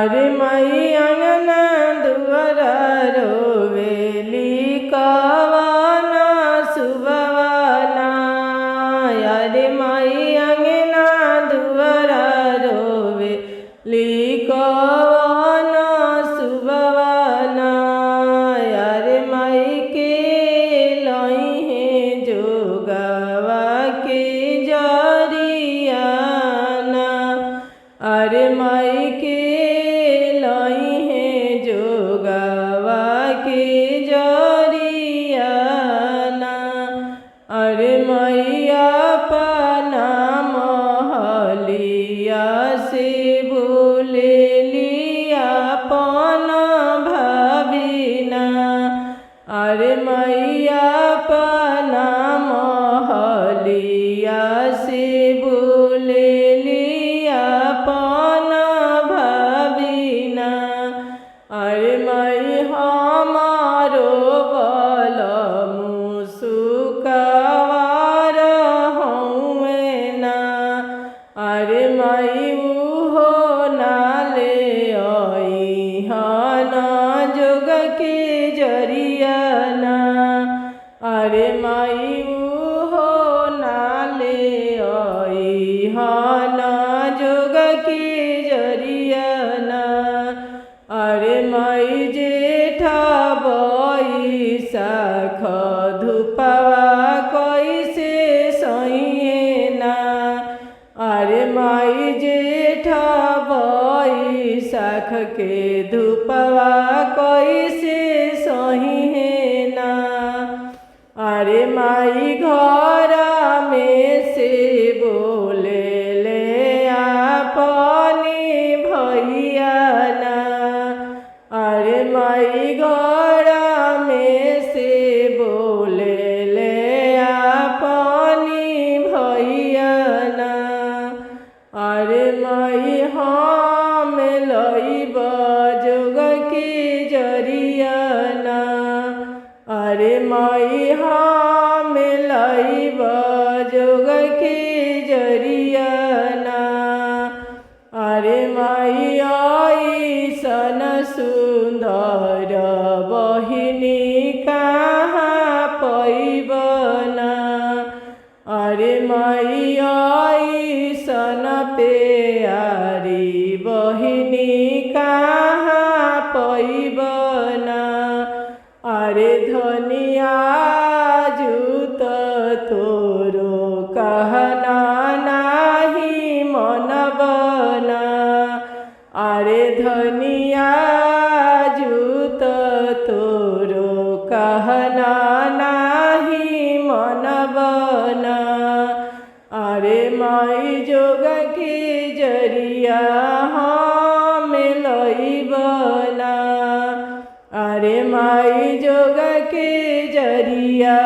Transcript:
अरे माई अंगना दुआरा रोवेली कवना सुबवाना। अरे माई अंगना दुआरा रोवेली कवना सुबवाना। अरे माई के लई है जोगवा के जरियाना। अरे माई के लई है जोगवा के जरियाना। अरे मैया अपना महलिया से बोलेली अपन भाविना। अरे मैया अपना महलिया से बोलेली अपन भाविना। अरे माई हमारो बलमु सुकवार हउए ना। अरे माई उहो नाले अइहन जोग के जरियाना। अरे माई उहो नाले अइहन जोग के जरियाना। अरे माई जेठा बैसाख धुपवा कैसे सहिएना। अरे माई जेठा बैसाख के धुपवा कैसे सहिएना। अरे माई घर में से बोले ले अपनी भैयाना। अरे माई घर में से बोले ले अपनी भैयाना। अरे माई हम लइब जोग के जरियाना। अरे माई हम लइब जोग के जरियाना। अरे माई ऐसन सुंदर बहिनी कहाँ पैबना। अरे माई ऐसन प्यारी बहिनी कहाँ पैबना। अरे धनिया जूत तोरो कहना नाही मनबना। अरे धनिया जूत तोरो कहना नाही मनबना। अरे माई जोग के जरिया हम लइबना। अरे माई जोग के जरिया